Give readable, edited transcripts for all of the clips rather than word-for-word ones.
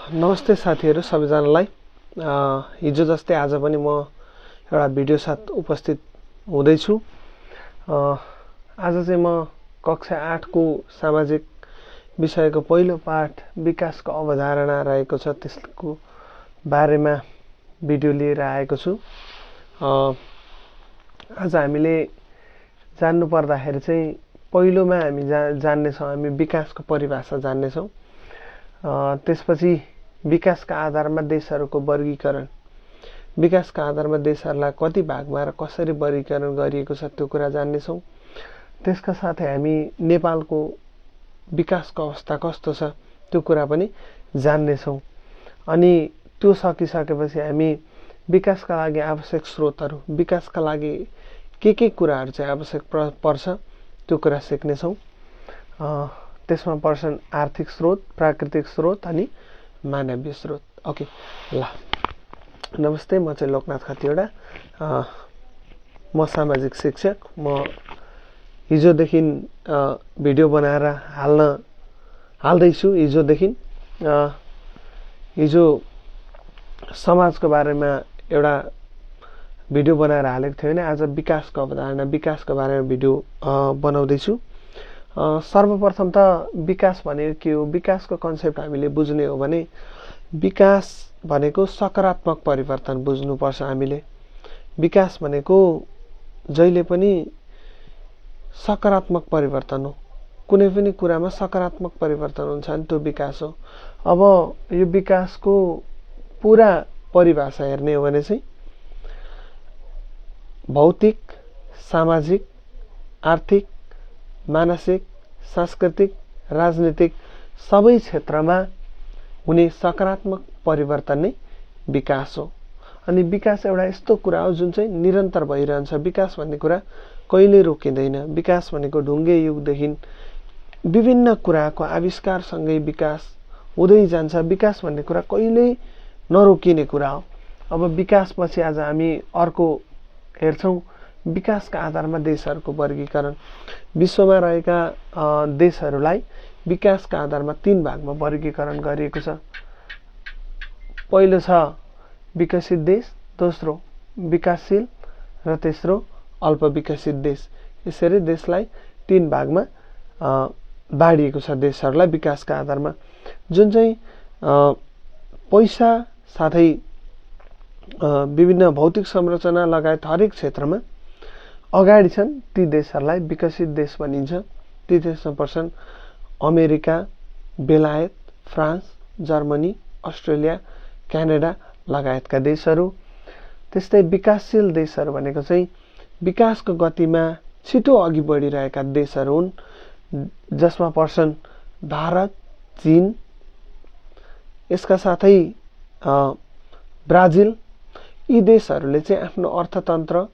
नमस्ते साथीहरू सबैजनालाई। हिजो जस्तै आज पनि म एउटा भिडियो साथ उपस्थित हुँदैछु। आज चाहिँ म कक्षा 8 को सामाजिक विषयको पहिलो पाठ विकासको अवधारणा रहेको छ, त्यसको बारेमा भिडियो लिएर आएको छु। आज हामीले जान्नु पर्दाखेरि चाहिँ पहिलोमा हामी जान्नेछौँ, हामी विकासको परिभाषा जान्नेछौँ। त्यसपछि विकासका आधारमा देशहरूको वर्गीकरण, विकासका आधारमा देशहरूलाई कति भागमा र कसरी वर्गीकरण गरिएको छ त्यो कुरा जान्नेछौँ। त्यसका साथै हामी नेपालको विकासको अवस्था कस्तो छ त्यो कुरा पनि जान्नेछौँ। अनि त्यो सकिसकेपछि हामी विकासका लागि आवश्यक स्रोतहरू, विकासका लागि के कुराहरू चाहिँ आवश्यक पर्छ त्यो कुरा सिक्नेछौँ। त्यसमा पर्छन् आर्थिक स्रोत, प्राकृतिक स्रोत अनि मानवीय स्रोत। ओके ल, नमस्ते, म चाहिँ लोकनाथ खतिवडा। म सामाजिक शिक्षक। म हिजोदेखि भिडियो बनाएर हाल्दैछु। हिजो समाजको बारेमा एउटा भिडियो बनाएर हालेको थियो भने आज विकासको अवधारणा, विकासको बारेमा भिडियो बनाउँदैछु। सर्वप्रथम त विकास भनेको के हो? विकासको कन्सेप्ट हामीले बुझ्ने हो भने विकास भनेको सकारात्मक परिवर्तन बुझ्नुपर्छ हामीले। विकास भनेको जहिले पनि सकारात्मक परिवर्तन हो। कुनै पनि कुरामा सकारात्मक परिवर्तन हुन्छ भने त्यो विकास हो। अब यो विकासको पुरा परिभाषा हेर्ने हो भने चाहिँ भौतिक, सामाजिक, आर्थिक, मानसिक, सांस्कृतिक, राजनीतिक सबै क्षेत्रमा हुने सकारात्मक परिवर्तन नै विकास हो। अनि विकास एउटा यस्तो कुरा हो जुन चाहिँ निरन्तर भइरहन्छ। विकास भन्ने कुरा कहिले रोकिँदैन। विकास भनेको ढुङ्गे युगदेखि विभिन्न कुराको आविष्कारसँगै विकास हुँदै जान्छ। विकास भन्ने कुरा कहिल्यै नरोकिने कुरा हो। अब विकासपछि आज हामी अर्को हेर्छौँ, विकासका आधारमा देशहरूको वर्गीकरण। विश्वमा रहेका देशहरूलाई विकासका आधारमा 3 भागमा वर्गीकरण गरिएको छ। पहिलो छ विकसित देश, दोस्रो विकासशील र तेस्रो अल्प विकसित देश। यसरी देशलाई 3 भागमा बाँडिएको छ देशहरूलाई विकासका आधारमा। जुन चाहिँ पैसा साथै विभिन्न भौतिक संरचना लगायत हरेक क्षेत्रमा अगाडि छन् ती देशहरूलाई विकसित देश भनिन्छ। ती देशमा पर्छन् अमेरिका, बेलायत, फ्रान्स, जर्मनी, अस्ट्रेलिया, क्यानाडा लगायतका देशहरू। त्यस्तै विकासशील देशहरू भनेको चाहिँ विकासको गतिमा छिटो अघि बढिरहेका देशहरू हुन्, जसमा पर्छन् भारत, चीन, यसका साथै ब्राजिल। यी देशहरूले चाहिँ आफ्नो अर्थतन्त्र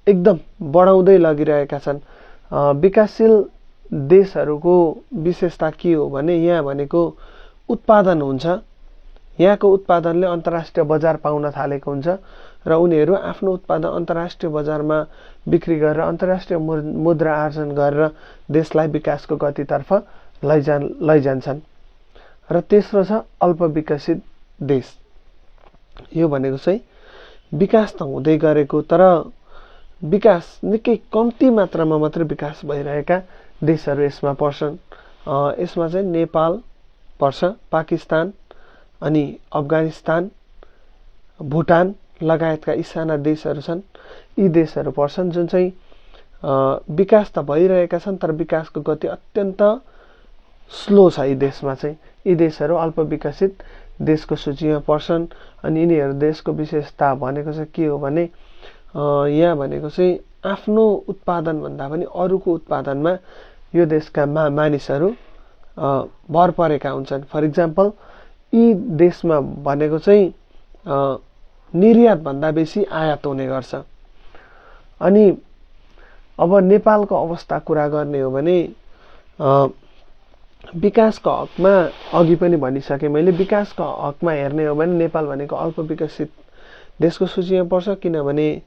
एकदम बढाउँदै लगिरहेका छन्। विकासशील देशहरूको विशेषता के हो भने यहाँ भनेको उत्पादन हुन्छ। यहाँको उत्पादनले अन्तर्राष्ट्रिय बजार पाउन थालेको हुन्छ र उनीहरू आफ्नो उत्पादन अन्तर्राष्ट्रिय बजारमा बिक्री गरेर अन्तर्राष्ट्रिय मुद्रा आर्जन गरेर देशलाई विकासको गतितर्फ लैजान्छन्। र तेस्रो छ अल्प विकसित देश। यो भनेको चाहिँ विकास त हुँदै गरेको तर विकास निकै कम्ती मात्रामा मात्रै विकास भइरहेका देशहरू यसमा पर्छन्। यसमा चाहिँ नेपाल पर्छ, पाकिस्तान अनि अफगानिस्तान, भुटान लगायतका यी साना देशहरू छन्। यी देशहरू पर्छन् जुन चाहिँ विकास त भइरहेका छन् तर विकासको गति अत्यन्त स्लो छ। यी देशमा चाहिँ यी देशहरू अल्प विकसित देशको सूचीमा पर्छन्। अनि यिनीहरू देशको विशेषता भनेको चाहिँ के हो भने यहाँ भनेको चाहिँ आफ्नो उत्पादन भन्दा पनि अरूको उत्पादनमा यो देशका मानिसहरू भर परेका हुन्छन्। फर इक्जाम्पल यी देशमा भनेको चाहिँ निर्यात भन्दा बेसी आयात हुने गर्छ। अनि अब नेपालको अवस्था कुरा गर्ने हो भने विकासको हकमा अघि पनि भनिसकेँ मैले। विकासको हकमा हेर्ने हो भने नेपाल भनेको अल्प विकसित देशको सूचीमा पर्छ, किनभने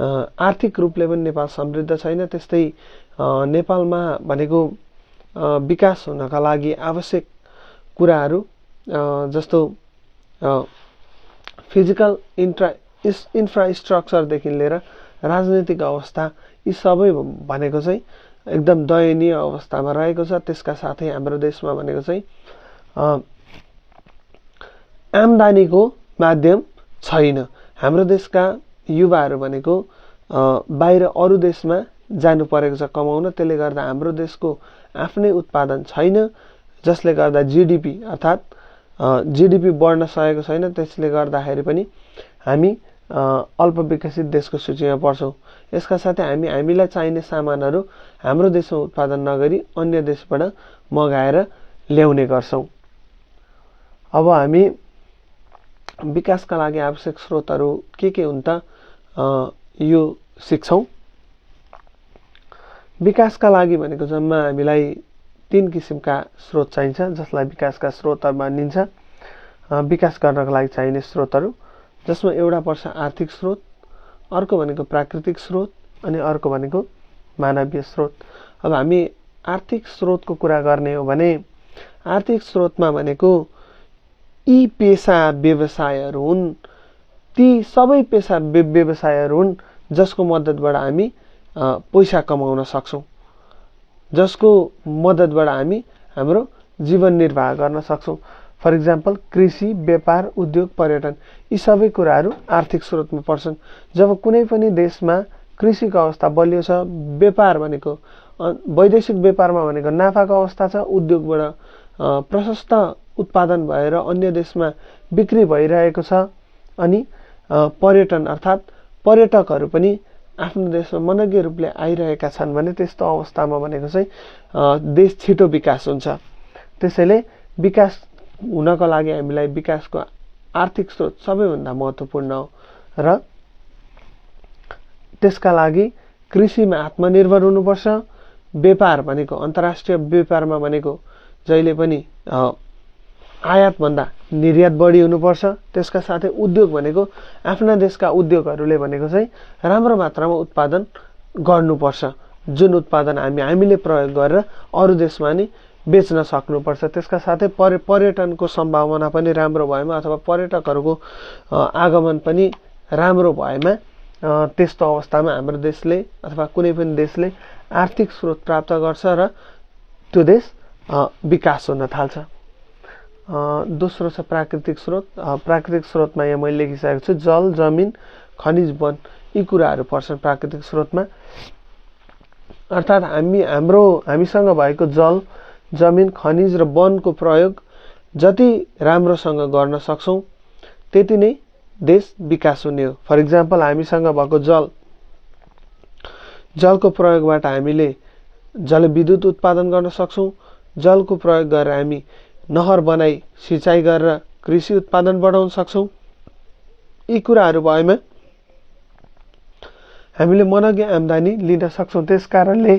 आर्थिक रूपले पनि नेपाल समृद्ध छैन। त्यस्तै नेपालमा भनेको विकास हुनका लागि आवश्यक कुराहरू जस्तो फिजिकल इन्फ्रास्ट्रक्चरदेखि लिएर राजनैतिक अवस्था यी सबै भनेको चाहिँ एकदम दयनीय अवस्थामा रहेको छ। त्यसका साथै हाम्रो देशमा भनेको चाहिँ आम्दानीको माध्यम छैन। हाम्रो देशका युवाहरू भनेको बाहिर अरू देशमा जानु परेको छ कमाउन। त्यसले गर्दा हाम्रो देशको आफ्नै उत्पादन छैन, जसले गर्दा जीडीपी अर्थात् जीडीपी बढ्न सकेको छैन। त्यसले गर्दाखेरि पनि हामी अल्प विकसित देशको सूचीमा पर्छौँ। यसका साथै हामीलाई चाहिने सामानहरू हाम्रो देशमा उत्पादन नगरी अन्य देशबाट मगाएर ल्याउने गर्छौँ। अब हामी विकासका लागि आवश्यक स्रोतहरू के हुन् त यो सिक्छौँ। विकासका लागि भनेको जम्मा हामीलाई 3 किसिमका स्रोत चाहिन्छ, जसलाई विकासका स्रोतहरू भनिन्छ। विकास गर्नको लागि चाहिने स्रोतहरू, जसमा एउटा पर्छ आर्थिक स्रोत, अर्को भनेको प्राकृतिक स्रोत, अनि अर्को भनेको मानवीय स्रोत। अब हामी आर्थिक स्रोतको कुरा गर्ने हो भने आर्थिक स्रोतमा भनेको यी पेसा व्यवसायहरू हुन्, ती सबै पेसा व्यवसायहरू हुन् जसको मद्दतबाट हामी पैसा कमाउन सक्छौँ, जसको मद्दतबाट हामी हाम्रो जीवन निर्वाह गर्न सक्छौँ। फर इक्जाम्पल कृषि, व्यापार, उद्योग, पर्यटन यी सबै कुराहरू आर्थिक स्रोतमा पर्छन्। जब कुनै पनि देशमा कृषिको अवस्था बलियो छ, व्यापार भनेको वैदेशिक व्यापारमा भनेको नाफाको अवस्था छ, उद्योगबाट प्रशस्त उत्पादन भएर अन्य देशमा बिक्री भइरहेको छ, अनि पर्यटन अर्थात् पर्यटकहरू पनि आफ्नो देशमा मनग्य रूपले आइरहेका छन् भने त्यस्तो अवस्थामा भनेको चाहिँ देश छिटो विकास हुन्छ। त्यसैले विकास हुनको लागि हामीलाई विकासको आर्थिक स्रोत सबैभन्दा महत्त्वपूर्ण हो र त्यसका लागि कृषिमा आत्मनिर्भर हुनुपर्छ। व्यापार भनेको अन्तर्राष्ट्रिय व्यापारमा भनेको जहिले पनि आयातभन्दा निर्यात बढी हुनुपर्छ। त्यसका साथै उद्योग भनेको आफ्ना देशका उद्योगहरूले भनेको चाहिँ राम्रो मात्रामा उत्पादन गर्नुपर्छ, जुन उत्पादन हामीले प्रयोग गरेर अरू देशमा नि बेच्न सक्नुपर्छ। त्यसका साथै पर्यटनको सम्भावना पनि राम्रो भएमा अथवा पर्यटकहरूको आगमन पनि राम्रो भएमा त्यस्तो अवस्थामा हाम्रो देशले अथवा कुनै पनि देशले आर्थिक स्रोत प्राप्त गर्छ र त्यो देश विकास हुन थाल्छ। दोस्रो छ प्राकृतिक स्रोत। प्राकृतिक स्रोतमा यहाँ मैले लेखिसकेको छु जल, जमिन, खनिज, वन यी कुराहरू पर्छन् प्राकृतिक स्रोतमा। अर्थात् हामीसँग भएको जल, जमिन, खनिज र वनको प्रयोग जति राम्रोसँग गर्न सक्छौँ त्यति नै देश विकास हुने हो। फर इक्जाम्पल हामीसँग भएको जलको प्रयोगबाट हामीले जलविद्युत उत्पादन गर्न सक्छौँ। जलको प्रयोग गरेर हामी नहर बनाई सिँचाइ गरेर कृषि उत्पादन बढाउन सक्छौँ। यी कुराहरू भएमा हामीले मनग्य आम्दानी लिन सक्छौँ। त्यसकारणले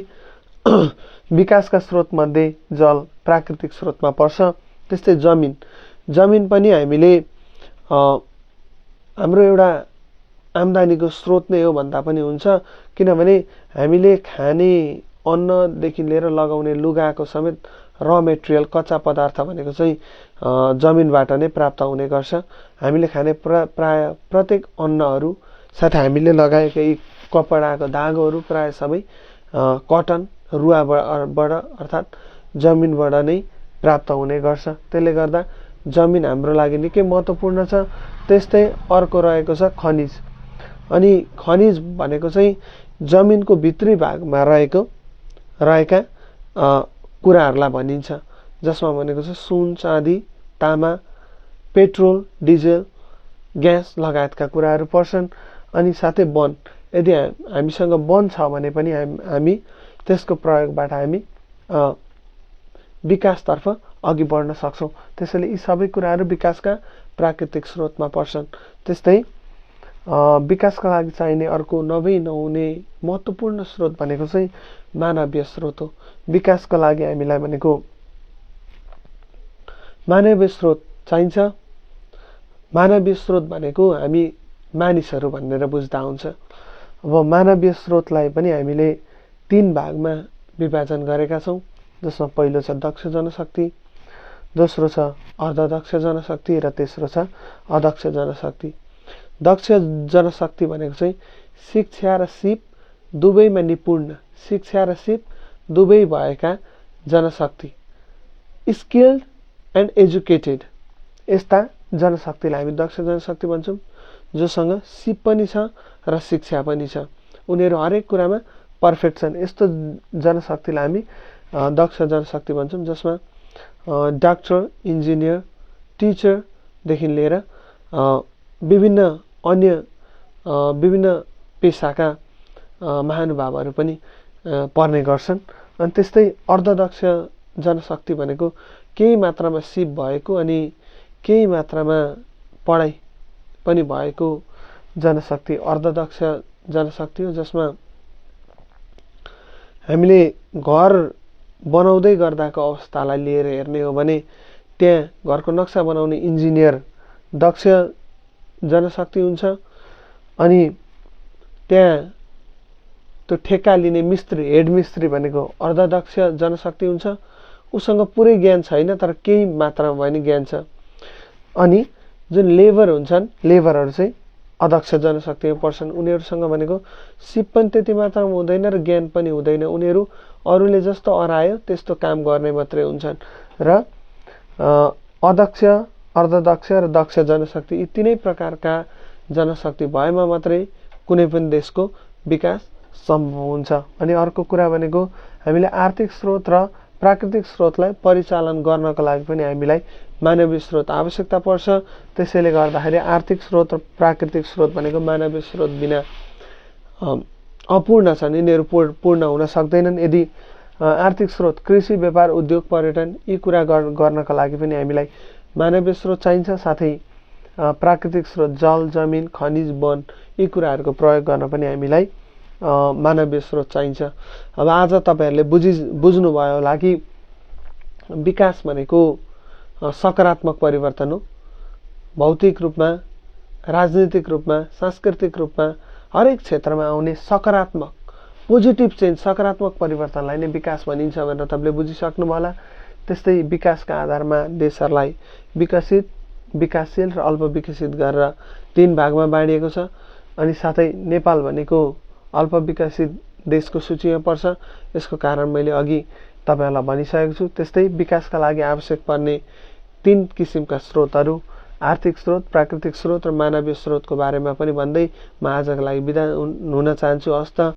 विकासका स्रोतमध्ये जल प्राकृतिक स्रोतमा पर्छ। त्यस्तै जमिन पनि हामीले हाम्रो एउटा आम्दानीको स्रोत नै हो भन्दा पनि हुन्छ, किनभने हामीले खाने अन्नदेखि लिएर लगाउने लुगाको समेत र मेटेरियल कच्चा पदार्थ भनेको चाहिँ जमिनबाट नै प्राप्त हुने गर्छ। हामीले खाने प्राय प्रत्येक अन्नहरू साथै हामीले लगाएका यी कपडाको धागोहरू प्राय सबै कटन रुवाबाट अर्थात् जमिनबाट नै प्राप्त हुने गर्छ। त्यसले गर्दा जमिन हाम्रो लागि निकै महत्त्वपूर्ण छ। त्यस्तै अर्को रहेको छ खनिज। अनि खनिज भनेको चाहिँ जमिनको भित्री भागमा रहेका कुराहरूलाई भनिन्छ, जसमा भनेको छ सुन, चाँदी, तामा, पेट्रोल, डिजेल, ग्यास लगायतका कुराहरू पर्छन्। अनि साथै वन। यदि हामीसँग वन छ भने पनि हामी त्यसको प्रयोगबाट हामी विकासतर्फ अघि बढ्न सक्छौँ। त्यसैले यी सबै कुराहरू विकासका प्राकृतिक स्रोतमा पर्छन्। त्यस्तै विकासका लागि चाहिने अर्को नहुने महत्त्वपूर्ण स्रोत भनेको चाहिँ मानवीय स्रोत हो। विकासका लागि हामीलाई भनेको मानवीय स्रोत चाहिन्छ। मानवीय स्रोत भनेको हामी मानिसहरू भनेर बुझ्दा हुन्छ। अब मानवीय स्रोतलाई पनि हामीले 3 भागमा विभाजन गरेका छौँ, जसमा पहिलो छ दक्ष जनशक्ति, दोस्रो छ अर्धदक्ष जनशक्ति र तेस्रो छ अदक्ष जनशक्ति। दक्ष जनशक्ति भनेको चाहिँ शिक्षा र सिप दुवैमा निपुण, शिक्षा र सिप दुवै भएका जनशक्ति, स्किल्ड एन्ड एजुकेटेड, यस्ता जनशक्तिलाई हामी दक्ष जनशक्ति भन्छौँ। जोसँग सिप पनि छ र शिक्षा पनि छ, उनीहरू हरेक कुरामा पर्फेक्ट छन्, यस्तो जनशक्तिलाई हामी दक्ष जनशक्ति भन्छौँ। जसमा डाक्टर, इन्जिनियर, टिचरदेखि लिएर विभिन्न अन्य विभिन्न पेसाका महानुभावहरू पनि पर्ने गर्छन्। अनि त्यस्तै अर्धदक्ष जनशक्ति भनेको केही मात्रामा सिप भएको अनि केही मात्रामा पढाइ पनि भएको जनशक्ति अर्धदक्ष जनशक्ति हो। जसमा हामीले घर बनाउँदै गर्दाको अवस्थालाई लिएर हेर्ने हो भने त्यहाँ घरको नक्सा बनाउने इन्जिनियर दक्ष जनशक्ति हुन्छ, अनि त्यहाँ त्यो ठेक्का लिने मिस्त्री, हेड मिस्त्री भनेको अर्धदक्ष जनशक्ति हुन्छ। उसँग पुरै ज्ञान छैन तर केही मात्रामा भए नि ज्ञान छ। अनि जुन लेबर हुन्छन्, लेबरहरू चाहिँ अदक्ष जनशक्तिमा पर्छन्। उनीहरूसँग भनेको सिप पनि त्यति मात्रामा हुँदैन र ज्ञान पनि हुँदैन, उनीहरू अरूले जस्तो अरायो त्यस्तो काम गर्ने मात्रै हुन्छन्। र अदक्ष, अर्धदक्ष र दक्ष जनशक्ति यी तीनै प्रकारका जनशक्ति भएमा मात्रै कुनै पनि देशको विकास सम्भव हुन्छ। अनि अर्को कुरा भनेको हामीले आर्थिक स्रोत र प्राकृतिक स्रोतलाई परिचालन गर्नको लागि पनि हामीलाई मानवीय स्रोत आवश्यकता पर्छ। त्यसैले गर्दाखेरि आर्थिक स्रोत र प्राकृतिक स्रोत भनेको मानवीय स्रोत बिना अपूर्ण छन्, यिनीहरू पूर्ण हुन सक्दैनन्। यदि आर्थिक स्रोत कृषि, व्यापार, उद्योग, पर्यटन यी कुरा गर्नका लागि पनि हामीलाई मानवीय स्रोत चाहिन्छ। साथै प्राकृतिक स्रोत जल, जमिन, खनिज, वन यी कुराहरूको प्रयोग गर्न पनि हामीलाई मानवीय स्रोत चाहिन्छ। अब आज तपाईहरूले बुझ्नुभयो होला कि विकास भनेको सकारात्मक परिवर्तन हो। भौतिक रूपमा, राजनीतिक रूपमा, सांस्कृतिक रूपमा हरेक क्षेत्रमा आउने सकारात्मक, पोजिटिभ चेन्ज, सकारात्मक परिवर्तनलाई नै विकास भनिन्छ भनेर तपाईँले बुझिसक्नुभयो होला। त्यस्तै विकासका आधारमा देशहरूलाई विकसित, विकासशील र अल्प विकसित गरेर 3 भागमा बाँडिएको छ। अनि साथै नेपाल भनेको अल्प विकसित देशको सूचीमा पर्छ। यसको कारण मैले अघि तपाईहरुलाई भनिसकेको छु। त्यस्तै विकासका लागि आवश्यक पर्ने 3 किसिमका स्रोतहरू, आर्थिक स्रोत, प्राकृतिक स्रोत र मानवीय स्रोतको बारेमा पनि भन्दै म आजको लागि बिदा हुन चाहन्छु। हस्त।